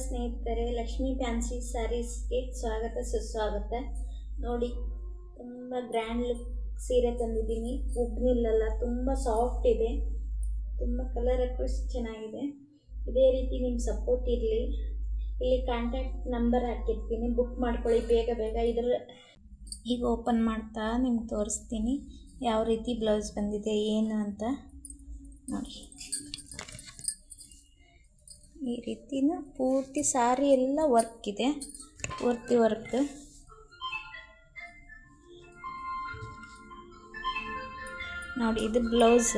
ಸ್ನೇಹಿತರೆ, ಲಕ್ಷ್ಮೀ ಫ್ಯಾನ್ಸಿ ಸ್ಯಾರೀಸ್ಗೆ ಸ್ವಾಗತ ಸುಸ್ವಾಗತ. ನೋಡಿ, ತುಂಬ ಗ್ರ್ಯಾಂಡ್ ಲುಕ್ ಸೀರೆ ತಂದಿದ್ದೀನಿ. ಉಬ್ನಿಲ್ಲಲ್ಲ, ತುಂಬ ಸಾಫ್ಟ್ ಇದೆ, ತುಂಬ ಕಲರ್ ಚೆನ್ನಾಗಿದೆ. ಇದೇ ರೀತಿ ನಿಮ್ಮ ಸಪೋರ್ಟ್ ಇರಲಿ. ಇಲ್ಲಿ ಕಾಂಟ್ಯಾಕ್ಟ್ ನಂಬರ್ ಹಾಕಿರ್ತೀನಿ, ಬುಕ್ ಮಾಡ್ಕೊಳ್ಳಿ ಬೇಗ ಬೇಗ. ಈಗ ಓಪನ್ ಮಾಡ್ತಾ ನಿಮ್ಗೆ ತೋರಿಸ್ತೀನಿ ಯಾವ ರೀತಿ ಬ್ಲೌಸ್ ಬಂದಿದೆ ಏನು ಅಂತ. ನೋಡಿ, ಈ ರೀತಿನ ಪೂರ್ತಿ ಸಾರಿ ಎಲ್ಲ ವರ್ಕ್ ಇದೆ, ಪೂರ್ತಿ ವರ್ಕ್. ನೋಡಿ, ಇದು ಬ್ಲೌಸ್,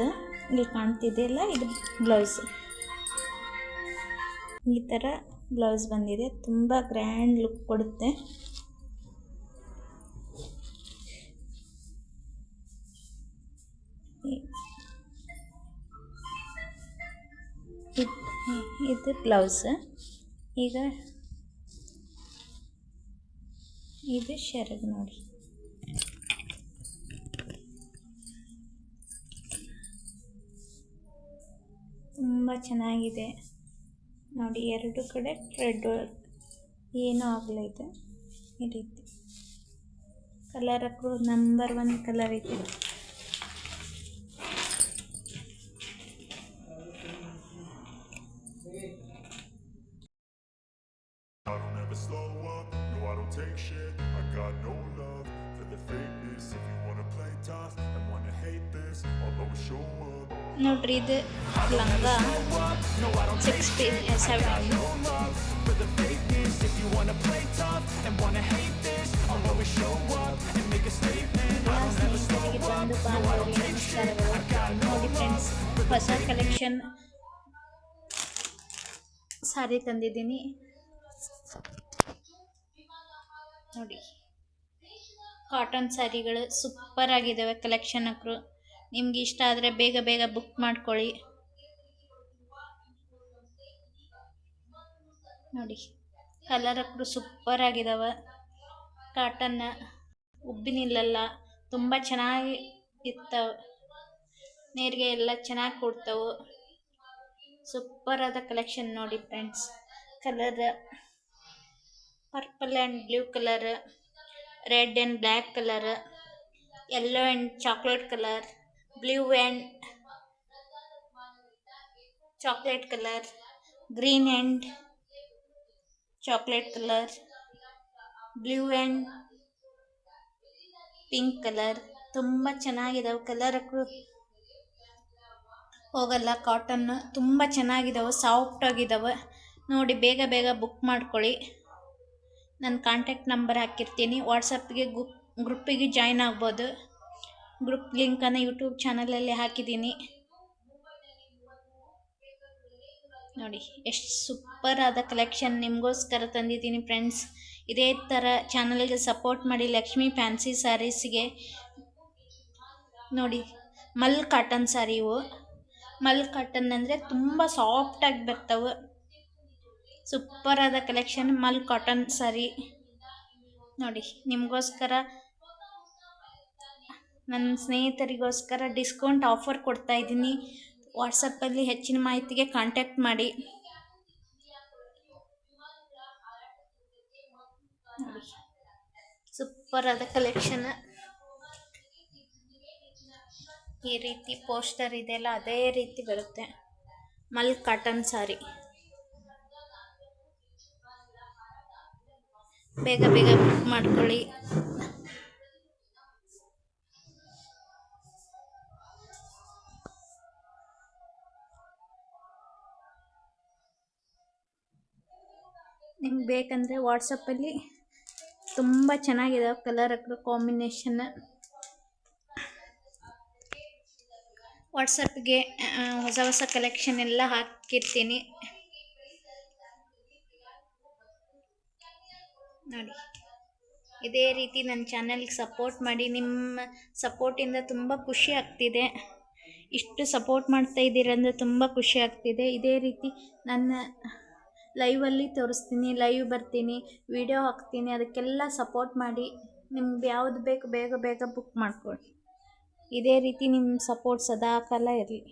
ಇಲ್ಲಿ ಕಾಣ್ತಿದೆಯಲ್ಲ, ಇದು ಬ್ಲೌಸ್. ಈ ಥರ ಬ್ಲೌಸ್ ಬಂದಿದೆ, ತುಂಬ ಗ್ರ್ಯಾಂಡ್ ಲುಕ್ ಕೊಡುತ್ತೆ. ಇದು ಬ್ಲೌಸ್. ಈಗ ಇದು ಶರಗ್. ನೋಡಿ, ತುಂಬ ಚೆನ್ನಾಗಿದೆ. ನೋಡಿ, ಎರಡು ಕಡೆ ಥ್ರೆಡ್ ವರ್ಕ್, ಏನೂ ಆಗಲ್ಲ. ಇದು ಈ ರೀತಿ ಕಲರ್ ಹಾಕೋ ನಂಬರ್ 1 ಕಲರ್ ಇದೆ. Slow up, no I don't take shit. I got no love for the fakeness. If you wanna play tough and wanna hate this, I'll always show up. ನೋಡ್ರಿ, ಇದು ಲಂಗ 6 piece 7. For the fakeness, if you wanna play tough and wanna hate this, I'll always show up and make a statement. I don't ever slow up, no I don't take shit. I got no love. ಹೊಸ collection ಸಾರಿ ತಂದಿದ್ದೀನಿ. ನೋಡಿ, cotton ಸ್ಯಾರಿಗಳು super ಆಗಿದ್ದಾವೆ. Collection ಹಾಕರು ನಿಮ್ಗೆ ಇಷ್ಟ ಆದರೆ ಬೇಗ ಬೇಗ book ಮಾಡ್ಕೊಳ್ಳಿ. ನೋಡಿ, ಕಲರ್ ಹಾಕರು ಸೂಪರ್ ಆಗಿದ್ದಾವೆ. ಕಾಟನ್ನ ಉಬ್ಬಿನಿಲ್ಲಲ್ಲ, ತುಂಬ ಚೆನ್ನಾಗಿ ಇರ್ತವೆ. ನೇರಿಗೆ ಎಲ್ಲ ಚೆನ್ನಾಗಿ ಕೊಡ್ತಾವೆ. ಸೂಪರ್ ಆದ ಕಲೆಕ್ಷನ್. ನೋಡಿ friends, colour purple and blue colour, red and black colour, yellow and chocolate colour, blue and chocolate colour, green and chocolate colour, blue and pink colour. ತುಂಬ ಚೆನ್ನಾಗಿದ್ದಾವೆ. ಕಲರ್ ಹೋಗಲ್ಲ. ಕಾಟನ್ ತುಂಬ ಚೆನ್ನಾಗಿದ್ದಾವೆ, ಸಾಫ್ಟ್ ಆಗಿದ್ದಾವೆ. ನೋಡಿ, ಬೇಗ ಬೇಗ ಬುಕ್ ಮಾಡ್ಕೊಳ್ಳಿ. ನನ್ನ ಕಾಂಟ್ಯಾಕ್ಟ್ ನಂಬರ್ ಹಾಕಿರ್ತೀನಿ. ವಾಟ್ಸಪ್ಗೆ ಗ್ರೂಪಿಗೆ ಜಾಯ್ನ್ ಆಗ್ಬೋದು. ಗ್ರೂಪ್ ಲಿಂಕನ್ನು ಯೂಟ್ಯೂಬ್ ಚಾನಲಲ್ಲಿ ಹಾಕಿದ್ದೀನಿ. ನೋಡಿ, ಎಷ್ಟು ಸೂಪರ್ ಆದ ಕಲೆಕ್ಷನ್ ನಿಮಗೋಸ್ಕರ ತಂದಿದ್ದೀನಿ ಫ್ರೆಂಡ್ಸ್. ಇದೇ ಥರ ಚಾನಲ್ಗೆ ಸಪೋರ್ಟ್ ಮಾಡಿ, ಲಕ್ಷ್ಮೀ ಫ್ಯಾನ್ಸಿ ಸ್ಯಾರೀಸ್ಗೆ. ನೋಡಿ, ಮಲ್ ಕಾಟನ್ ಸ್ಯಾರಿ ಇವು. ಮಲ್ ಕಾಟನ್ ಅಂದರೆ ತುಂಬ ಸಾಫ್ಟಾಗಿ ಬರ್ತವೆ. ಸೂಪರ್ ಆದ ಕಲೆಕ್ಷನ್ ಮಲ್ ಕಾಟನ್ ಸ್ಯಾರಿ. ನೋಡಿ, ನಿಮಗೋಸ್ಕರ, ನನ್ನ ಸ್ನೇಹಿತರಿಗೋಸ್ಕರ ಡಿಸ್ಕೌಂಟ್ ಆಫರ್ ಕೊಡ್ತಾ ಇದ್ದೀನಿ. ವಾಟ್ಸಪ್ಪಲ್ಲಿ ಹೆಚ್ಚಿನ ಮಾಹಿತಿಗೆ ಕಾಂಟ್ಯಾಕ್ಟ್ ಮಾಡಿ. ನೋಡಿ, ಸೂಪರ್ ಆದ ಕಲೆಕ್ಷನ್. ಈ ರೀತಿ ಪೋಸ್ಟರ್ ಇದೆಯಲ್ಲ, ಅದೇ ರೀತಿ ಬರುತ್ತೆ. ಮಲ್ ಕಾಟನ್ ಸ್ಯಾರಿ. ಬೇಗ ಬೇಗ ಬುಕ್ ಮಾಡ್ಕೊಳ್ಳಿ. ನಿಮ್ಗೆ ಬೇಕಂದರೆ ವಾಟ್ಸಪ್ಪಲ್ಲಿ ತುಂಬ ಚೆನ್ನಾಗಿದೆ ಕಲರ್ ಕಾಂಬಿನೇಷನ್. ವಾಟ್ಸಪ್ಗೆ ಹೊಸ ಹೊಸ ಕಲೆಕ್ಷನ್ ಎಲ್ಲ ಹಾಕಿರ್ತೀನಿ. ನೋಡಿ, ಇದೇ ರೀತಿ ನನ್ನ ಚಾನಲ್ಗೆ ಸಪೋರ್ಟ್ ಮಾಡಿ. ನಿಮ್ಮ ಸಪೋರ್ಟಿಂದ ತುಂಬ ಖುಷಿ ಆಗ್ತಿದೆ. ಇಷ್ಟು ಸಪೋರ್ಟ್ ಮಾಡ್ತಾ ಇದ್ದೀರಂದರೆ ತುಂಬ ಖುಷಿ ಆಗ್ತಿದೆ. ಇದೇ ರೀತಿ ನನ್ನ ಲೈವಲ್ಲಿ ತೋರಿಸ್ತೀನಿ, ಲೈವ್ ಬರ್ತೀನಿ, ವಿಡಿಯೋ ಹಾಕ್ತೀನಿ. ಅದಕ್ಕೆಲ್ಲ ಸಪೋರ್ಟ್ ಮಾಡಿ. ನಿಮ್ಗೆ ಯಾವುದು ಬೇಕು ಬೇಗ ಬೇಗ ಬುಕ್ ಮಾಡ್ಕೊಳ್ಳಿ. ಇದೇ ರೀತಿ ನಿಮ್ಮ ಸಪೋರ್ಟ್ ಸದಾಕಾಲ ಇರಲಿ.